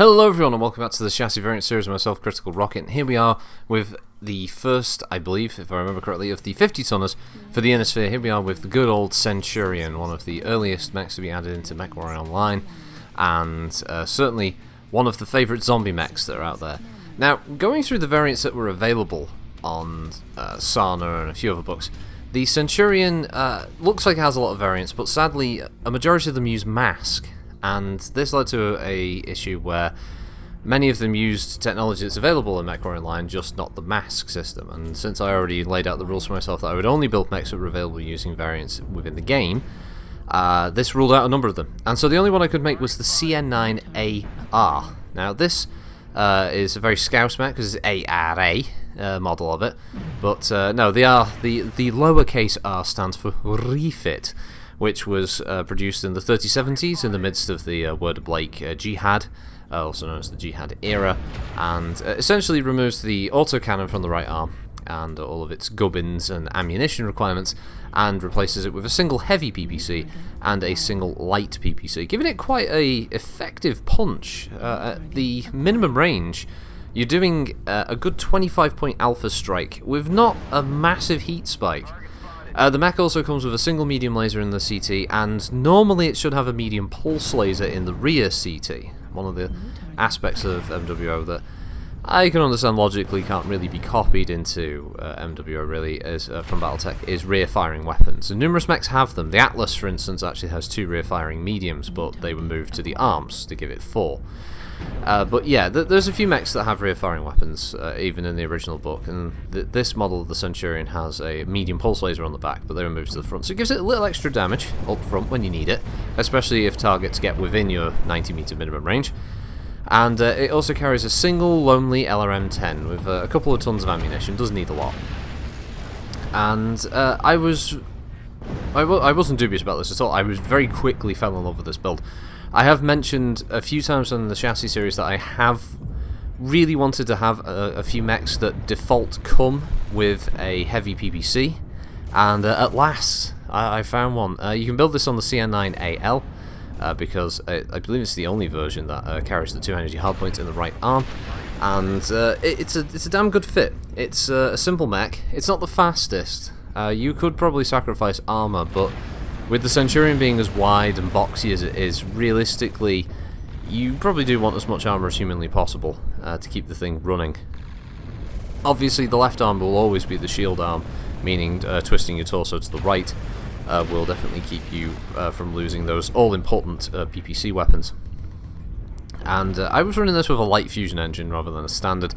Hello everyone and welcome back to the Chassis Variant series of myself, Critical Rocket. And here we are with the first, I believe, if I remember correctly, of the 50-tonners for the Inner Sphere. Here we are with the good old Centurion, one of the earliest mechs to be added into MechWarrior Online, and certainly one of the favourite zombie mechs that are out there. Now, going through the variants that were available on Sana and a few other books, the Centurion looks like it has a lot of variants, but sadly a majority of them use mask. And this led to a issue where many of them used technology that's available in MechWarrior Online, just not the mask system. And since I already laid out the rules for myself that I would only build mechs that were available using variants within the game, this ruled out a number of them. And so the only one I could make was the CN9-Ar. Now this is a very scouse mech because it's ARA model of it, but no, the lowercase r stands for refit, which was produced in the 3070s in the midst of the Word of Blake jihad, also known as the jihad era, and essentially removes the autocannon from the right arm and all of its gubbins and ammunition requirements, and replaces it with a single heavy PPC and a single light PPC, giving it quite a effective punch. At the minimum range, you're doing a good 25-point alpha strike with not a massive heat spike. The mech also comes with a single medium laser in the CT, and normally it should have a medium pulse laser in the rear CT. One of the aspects of MWO that I can understand logically can't really be copied into MWO really is, from Battletech, is rear firing weapons. And numerous mechs have them. The Atlas, for instance, actually has 2 rear firing mediums, but they were moved to the arms to give it 4. But yeah, there's a few mechs that have rear-firing weapons, even in the original book, and this model of the Centurion has a medium pulse laser on the back, but they were moved to the front, so it gives it a little extra damage up front when you need it, especially if targets get within your 90-meter minimum range. And it also carries a single lonely LRM-10 with a couple of tons of ammunition. Doesn't need a lot. And I wasn't dubious about this at all. I very quickly fell in love with this build. I have mentioned a few times on the Chassis series that I have really wanted to have a few mechs that default come with a heavy PPC, and at last I found one. You can build this on the CN9-Al, because I believe it's the only version that carries the 2 energy hardpoints in the right arm, and it's a damn good fit. It's a simple mech. It's not the fastest. You could probably sacrifice armor, but with the Centurion being as wide and boxy as it is, realistically, you probably do want as much armor as humanly possible to keep the thing running. Obviously, the left arm will always be the shield arm, meaning twisting your torso to the right will definitely keep you from losing those all-important PPC weapons. And I was running this with a light fusion engine rather than a standard.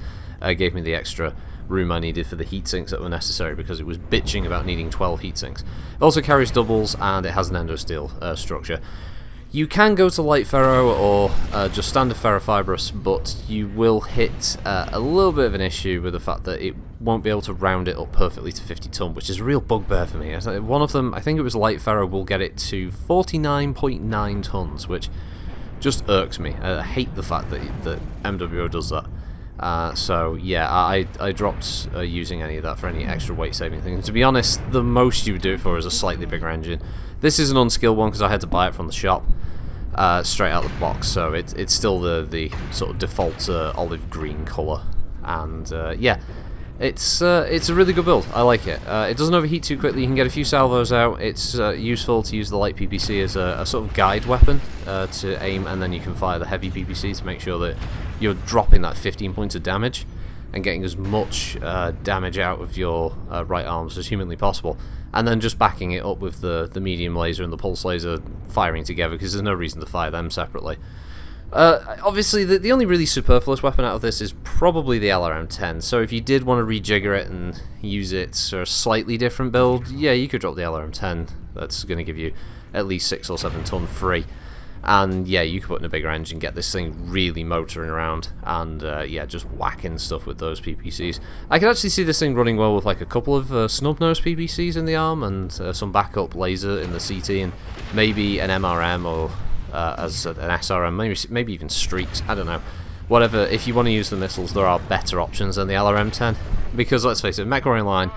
Gave me the extra room I needed for the heat sinks that were necessary because it was bitching about needing 12 heat sinks. It also carries doubles and it has an endosteel structure. You can go to light ferro or just standard ferrofibrous, but you will hit a little bit of an issue with the fact that it won't be able to round it up perfectly to 50 ton, which is a real bugbear for me. One of them, I think it was light ferro, will get it to 49.9 tons, which just irks me. I hate the fact that MWO does that. So yeah, I dropped using any of that for any extra weight saving thing. And to be honest, the most you would do it for is a slightly bigger engine. This is an unskilled one because I had to buy it from the shop straight out of the box, so it's still the sort of default olive green colour. And yeah, it's a really good build. I like it. It doesn't overheat too quickly. You can get a few salvos out. It's useful to use the light PPC as a sort of guide weapon to aim, and then you can fire the heavy PPC to make sure that you're dropping that 15 points of damage and getting as much damage out of your right arms as humanly possible, and then just backing it up with the medium laser and the pulse laser firing together, because there's no reason to fire them separately. Obviously, the only really superfluous weapon out of this is probably the LRM-10, so if you did want to rejigger it and use it for a slightly different build, yeah, you could drop the LRM-10. That's going to give you at least 6 or 7 ton free. And yeah, you could put in a bigger engine, get this thing really motoring around, and yeah, just whacking stuff with those PPCs. I could actually see this thing running well with like a couple of snub-nose PPCs in the arm, and some backup laser in the CT, and maybe an MRM or as an SRM, maybe even streaks, I don't know. Whatever, if you want to use the missiles, there are better options than the LRM-10, because let's face it, MechWarrior Online,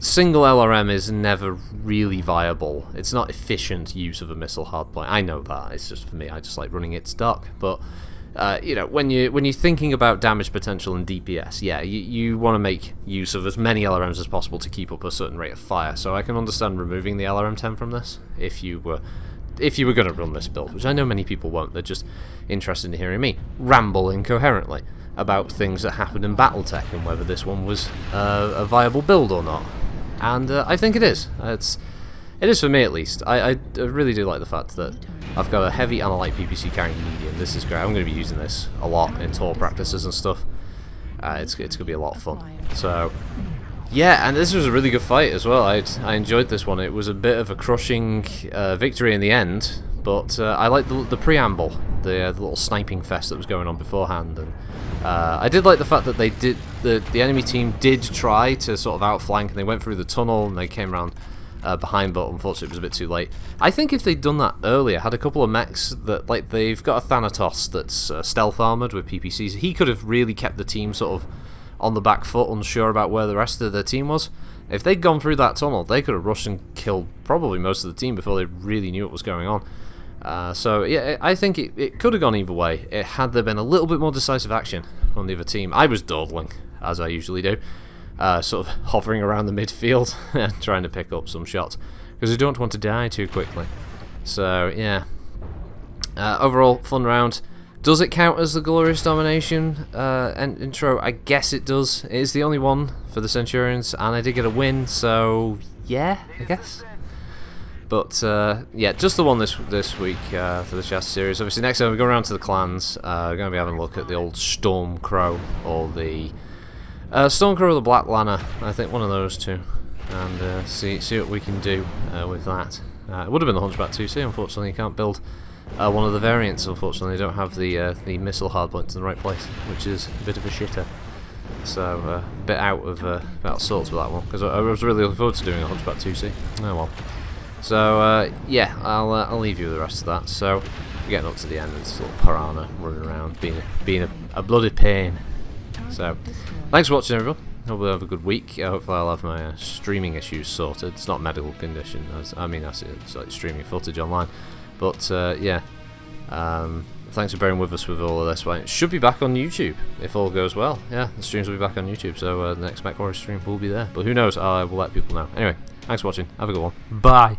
single LRM is never really viable. It's not efficient use of a missile hardpoint. I know that. It's just for me. I just like running it stock. But you know, when you're thinking about damage potential and DPS, yeah, you want to make use of as many LRMs as possible to keep up a certain rate of fire. So I can understand removing the LRM-10 from this if you were going to run this build, which I know many people won't. They're just interested in hearing me ramble incoherently about things that happened in BattleTech and whether this one was a viable build or not. And I think it is. It is for me at least. I really do like the fact that I've got a heavy and a light PPC carrying medium. This is great. I'm going to be using this a lot in tour practices and stuff. It's going to be a lot of fun. So, yeah, and this was a really good fight as well. I enjoyed this one. It was a bit of a crushing victory in the end, but I liked the preamble, the little sniping fest that was going on beforehand. And I did like the fact that the enemy team did try to sort of outflank, and they went through the tunnel and they came around behind, but unfortunately it was a bit too late. I think if they'd done that earlier, had a couple of mechs that, like, they've got a Thanatos that's stealth armoured with PPCs, he could have really kept the team sort of on the back foot, unsure about where the rest of their team was. If they'd gone through that tunnel, they could have rushed and killed probably most of the team before they really knew what was going on. So yeah, I think it could have gone either way. Had there been a little bit more decisive action on the other team. I was dawdling, as I usually do. Sort of hovering around the midfield and trying to pick up some shots because I don't want to die too quickly. So yeah, overall fun round. Does it count as the Glorious Domination intro? I guess it does. It is the only one for the Centurions, and I did get a win, so yeah, I guess. But yeah, just the one this week for the Chassis series. Obviously next time we go around to the clans, we're going to be having a look at the old Stormcrow or the Stormcrow or the Black Lanner, I think one of those two, and see what we can do with that. It would have been the Hunchback 2C, unfortunately you can't build one of the variants, unfortunately. They don't have the missile hardpoints in the right place, which is a bit of a shitter. So a bit out of sorts with that one, because I was really looking forward to doing a Hunchback 2C. Oh well. So yeah, I'll leave you with the rest of that. So we're getting up to the end, and this little piranha running around, being a bloody pain. So thanks for watching, everyone. Hope you have a good week. Hopefully I'll have my streaming issues sorted. It's not a medical condition. I mean, it's like streaming footage online. But yeah, thanks for bearing with us with all of this. It should be back on YouTube if all goes well. Yeah, the streams will be back on YouTube, so the next MechWarrior stream will be there. But who knows? I will let people know. Anyway, thanks for watching. Have a good one. Bye.